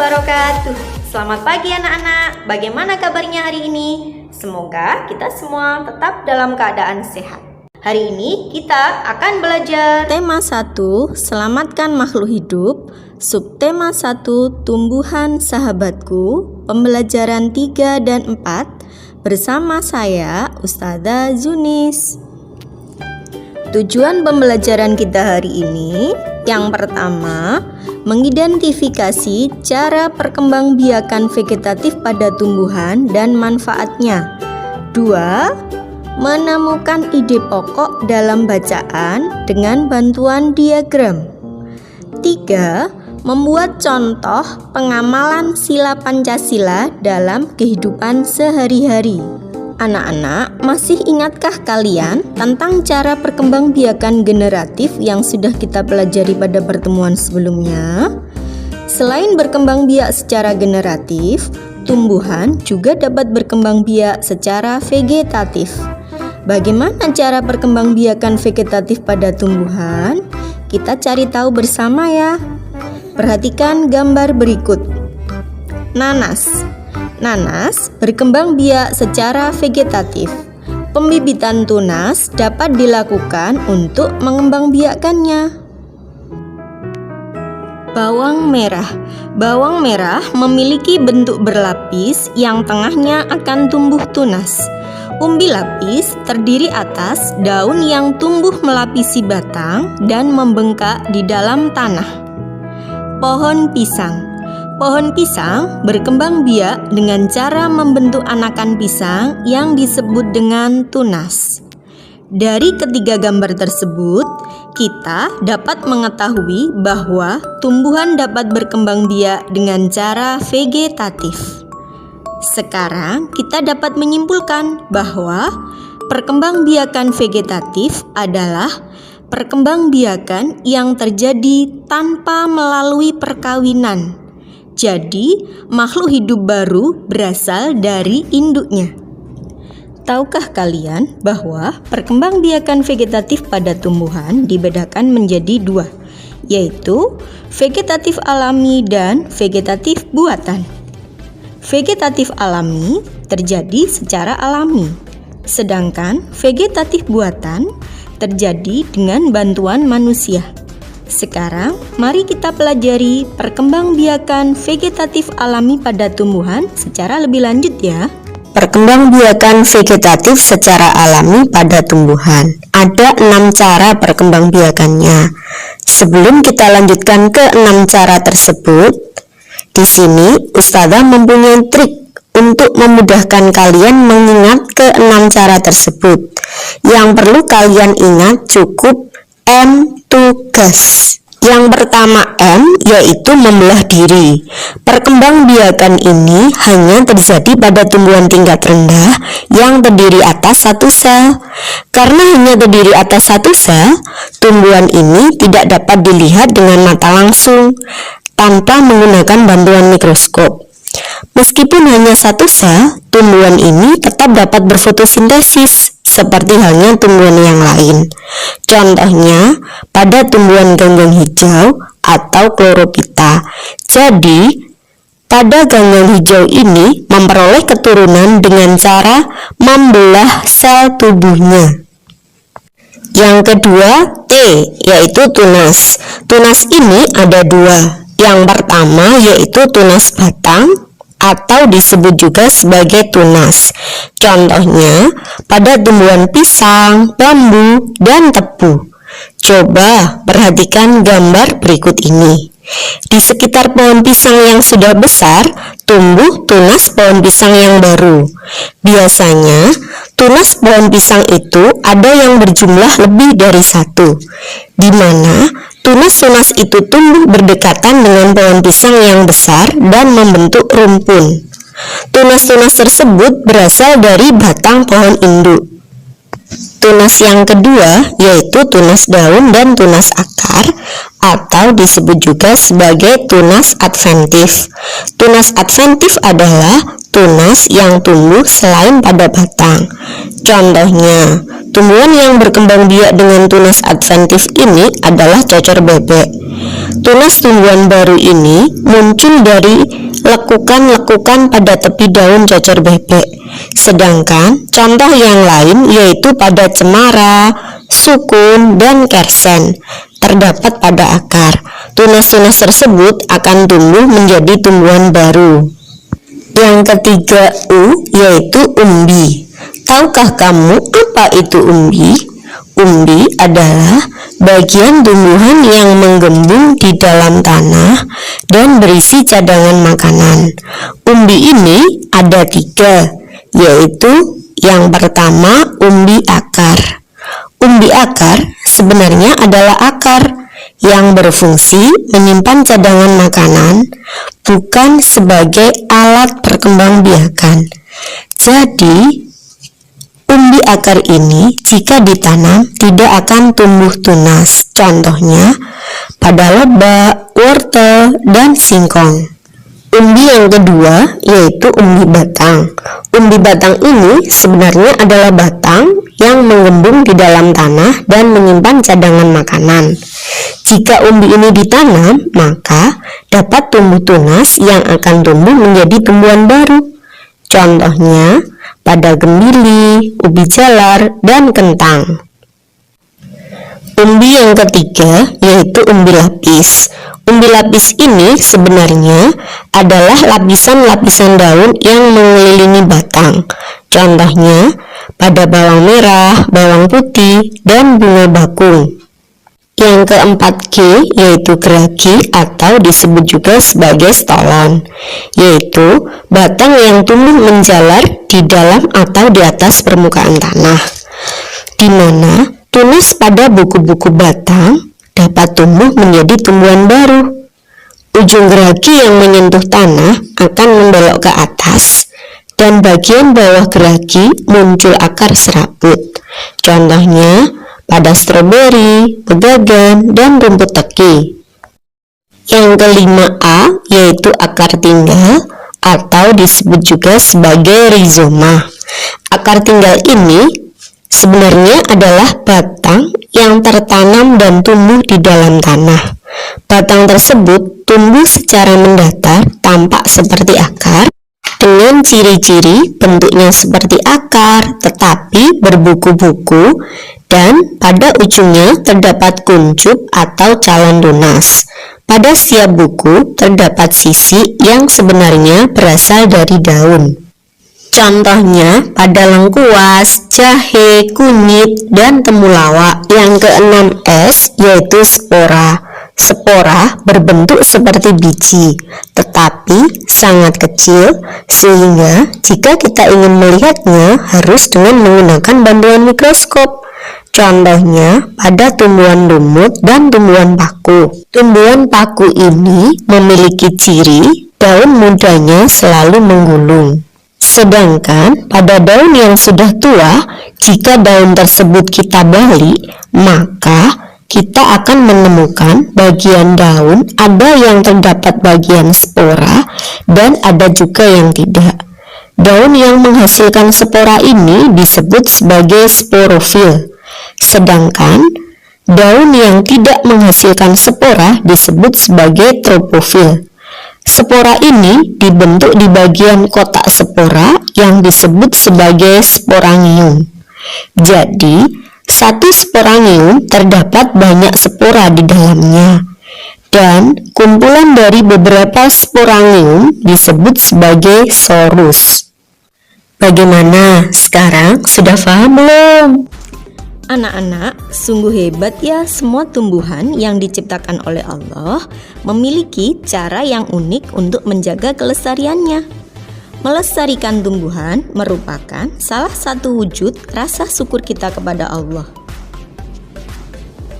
wabarakatuh. Selamat pagi anak-anak. Bagaimana kabarnya hari ini? Semoga kita semua tetap dalam keadaan sehat. Hari ini kita akan belajar tema 1, selamatkan makhluk hidup. Subtema 1, tumbuhan sahabatku. Pembelajaran 3 dan 4 bersama saya Ustazah Zunis. Tujuan pembelajaran kita hari ini, yang pertama, mengidentifikasi cara perkembangbiakan vegetatif pada tumbuhan dan manfaatnya. 2. Menemukan ide pokok dalam bacaan dengan bantuan diagram. 3. Membuat contoh pengamalan sila Pancasila dalam kehidupan sehari-hari. Anak-anak, masih ingatkah kalian tentang cara perkembangbiakan generatif yang sudah kita pelajari pada pertemuan sebelumnya? Selain berkembang biak secara generatif, tumbuhan juga dapat berkembang biak secara vegetatif. Bagaimana cara perkembangbiakan vegetatif pada tumbuhan? Kita cari tahu bersama ya. Perhatikan gambar berikut. Nanas berkembang biak secara vegetatif. Pembibitan tunas dapat dilakukan untuk mengembangbiakannya. Bawang merah memiliki bentuk berlapis yang tengahnya akan tumbuh tunas. Umbi lapis terdiri atas daun yang tumbuh melapisi batang dan membengkak di dalam tanah. Pohon pisang berkembang biak dengan cara membentuk anakan pisang yang disebut dengan tunas. Dari ketiga gambar tersebut, kita dapat mengetahui bahwa tumbuhan dapat berkembang biak dengan cara vegetatif. Sekarang kita dapat menyimpulkan bahwa perkembangbiakan vegetatif adalah perkembangbiakan yang terjadi tanpa melalui perkawinan. Jadi, makhluk hidup baru berasal dari induknya. Tahukah kalian bahwa perkembangbiakan vegetatif pada tumbuhan dibedakan menjadi 2, yaitu vegetatif alami dan vegetatif buatan. Vegetatif alami terjadi secara alami, sedangkan vegetatif buatan terjadi dengan bantuan manusia. Sekarang, mari kita pelajari perkembangbiakan vegetatif alami pada tumbuhan secara lebih lanjut ya. Perkembangbiakan vegetatif secara alami pada tumbuhan. Ada 6 cara perkembangbiakannya. Sebelum kita lanjutkan ke 6 cara tersebut, di sini Ustazah mempunyai trik untuk memudahkan kalian mengingat ke-6 cara tersebut. Yang perlu kalian ingat cukup M tugas. Yang pertama M yaitu membelah diri. Perkembangbiakan ini hanya terjadi pada tumbuhan tingkat rendah yang terdiri atas 1 sel. Karena hanya terdiri atas 1 sel, tumbuhan ini tidak dapat dilihat dengan mata langsung tanpa menggunakan bantuan mikroskop. Meskipun hanya 1 sel, tumbuhan ini tetap dapat berfotosintesis seperti halnya tumbuhan yang lain. Contohnya pada tumbuhan ganggang hijau atau chlorophyta. Jadi, pada ganggang hijau ini memperoleh keturunan dengan cara membelah sel tubuhnya. Yang kedua, T, yaitu tunas. Tunas ini ada 2. Yang pertama yaitu tunas batang atau disebut juga sebagai tunas. Contohnya pada tumbuhan pisang, bambu, dan tebu. Coba perhatikan gambar berikut ini. Di sekitar pohon pisang yang sudah besar, tumbuh tunas pohon pisang yang baru. Biasanya, tunas pohon pisang itu ada yang berjumlah lebih dari 1, di mana tunas-tunas itu tumbuh berdekatan dengan pohon pisang yang besar dan membentuk rumpun. Tunas-tunas tersebut berasal dari batang pohon induk. Tunas yang kedua yaitu tunas daun dan tunas akar atau disebut juga sebagai tunas adventif. Tunas adventif adalah tunas yang tumbuh selain pada batang. Contohnya Tumbuhan yang berkembang biak dengan tunas adventif ini adalah cocor bebek. Tunas tumbuhan baru ini muncul dari lekukan-lekukan pada tepi daun cocor bebek. Sedangkan contoh yang lain yaitu pada cemara, sukun, dan kersen terdapat pada akar. Tunas-tunas tersebut akan tumbuh menjadi tumbuhan baru. Yang ketiga yaitu umbi. Tahukah kamu apa itu umbi? Umbi adalah bagian tumbuhan yang menggembung di dalam tanah dan berisi cadangan makanan. Umbi ini ada 3, yaitu yang pertama umbi akar. Umbi akar sebenarnya adalah akar yang berfungsi menyimpan cadangan makanan, bukan sebagai alat perkembangbiakan. Jadi, umbi akar ini jika ditanam tidak akan tumbuh tunas. Contohnya pada lobak, wortel, dan singkong. Umbi yang kedua yaitu umbi batang. Umbi batang ini sebenarnya adalah batang yang menggembung di dalam tanah dan menyimpan cadangan makanan. Jika umbi ini ditanam, maka dapat tumbuh tunas yang akan tumbuh menjadi tumbuhan baru. Contohnya pada gembili, ubi jalar, dan kentang. Umbi yang ketiga yaitu umbi lapis. Umbi lapis ini sebenarnya adalah lapisan-lapisan daun yang mengelilingi batang. Contohnya pada bawang merah, bawang putih, dan bunga bakung. Yang keempat G yaitu geragi atau disebut juga sebagai stolon, yaitu batang yang tumbuh menjalar di dalam atau di atas permukaan tanah, di mana tunas pada buku-buku batang dapat tumbuh menjadi tumbuhan baru. Ujung geragi yang menyentuh tanah akan membelok ke atas, dan bagian bawah geragi muncul akar serabut. Contohnya pada stroberi, pegagan, dan rumput teki. Yang kelima A yaitu akar tinggal atau disebut juga sebagai rizoma. Akar tinggal ini sebenarnya adalah batang yang tertanam dan tumbuh di dalam tanah. Batang tersebut tumbuh secara mendatar, tampak seperti akar, dengan ciri-ciri bentuknya seperti akar tetapi berbuku-buku, dan pada ujungnya terdapat kuncup atau calon tunas. Pada setiap buku terdapat sisi yang sebenarnya berasal dari daun. Contohnya pada lengkuas, jahe, kunyit, dan temulawak. Yang keenam S yaitu spora. Spora berbentuk seperti biji, tetapi sangat kecil, sehingga jika kita ingin melihatnya harus dengan menggunakan bantuan mikroskop. Contohnya pada tumbuhan lumut dan tumbuhan paku. Tumbuhan paku ini memiliki ciri daun mudanya selalu menggulung. Sedangkan pada daun yang sudah tua, jika daun tersebut kita balik, maka kita akan menemukan bagian daun ada yang terdapat bagian spora dan ada juga yang tidak. Daun yang menghasilkan spora ini disebut sebagai sporofil. Sedangkan daun yang tidak menghasilkan spora disebut sebagai tropofil. Spora ini dibentuk di bagian kotak spora yang disebut sebagai sporangium. Jadi, satu sporangium terdapat banyak spora di dalamnya, dan kumpulan dari beberapa sporangium disebut sebagai sorus. Bagaimana? Sekarang sudah paham belum? Anak-anak, sungguh hebat ya, semua tumbuhan yang diciptakan oleh Allah memiliki cara yang unik untuk menjaga kelestariannya. Melestarikan tumbuhan merupakan salah satu wujud rasa syukur kita kepada Allah.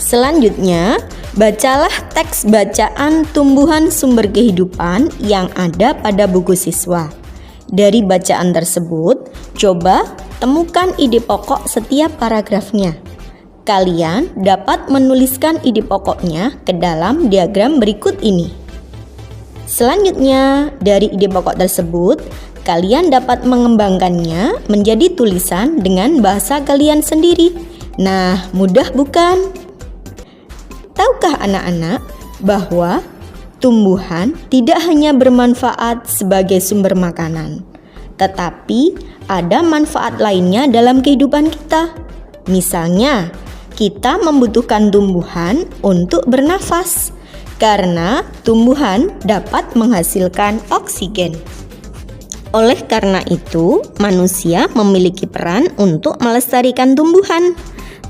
Selanjutnya, bacalah teks bacaan tumbuhan sumber kehidupan yang ada pada buku siswa. Dari bacaan tersebut, coba temukan ide pokok setiap paragrafnya. Kalian dapat menuliskan ide pokoknya ke dalam diagram berikut ini. Selanjutnya, dari ide pokok tersebut, Kalian dapat mengembangkannya menjadi tulisan dengan bahasa kalian sendiri. Nah, mudah bukan? Tahukah anak-anak bahwa tumbuhan tidak hanya bermanfaat sebagai sumber makanan, tetapi ada manfaat lainnya dalam kehidupan kita. Misalnya, kita membutuhkan tumbuhan untuk bernafas karena tumbuhan dapat menghasilkan oksigen. Oleh karena itu, manusia memiliki peran untuk melestarikan tumbuhan.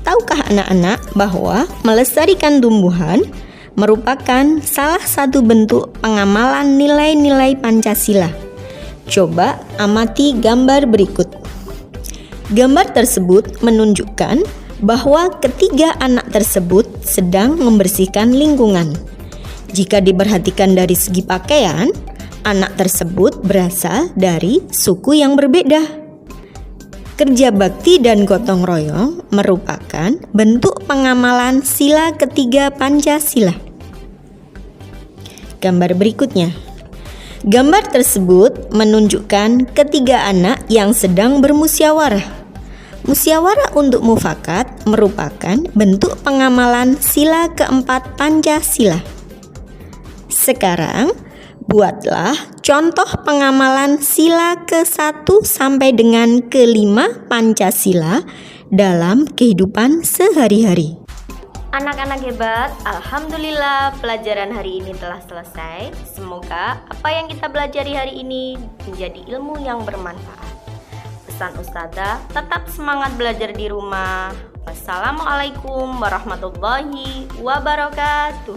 Tahukah anak-anak bahwa melestarikan tumbuhan merupakan salah satu bentuk pengamalan nilai-nilai Pancasila? Coba amati gambar berikut. Gambar tersebut menunjukkan bahwa ketiga anak tersebut sedang membersihkan lingkungan. Jika diperhatikan dari segi pakaian, anak tersebut berasal dari suku yang berbeda. Kerja bakti dan gotong royong merupakan bentuk pengamalan sila ketiga Pancasila. Gambar berikutnya. Gambar tersebut menunjukkan ketiga anak yang sedang bermusyawarah. Musyawarah untuk mufakat merupakan bentuk pengamalan sila keempat Pancasila. Sekarang, buatlah contoh pengamalan sila ke-1 sampai dengan ke-5 Pancasila dalam kehidupan sehari-hari. Anak-anak hebat, alhamdulillah pelajaran hari ini telah selesai. Semoga apa yang kita pelajari hari ini menjadi ilmu yang bermanfaat. Pesan Ustazah, tetap semangat belajar di rumah. Wassalamualaikum warahmatullahi wabarakatuh.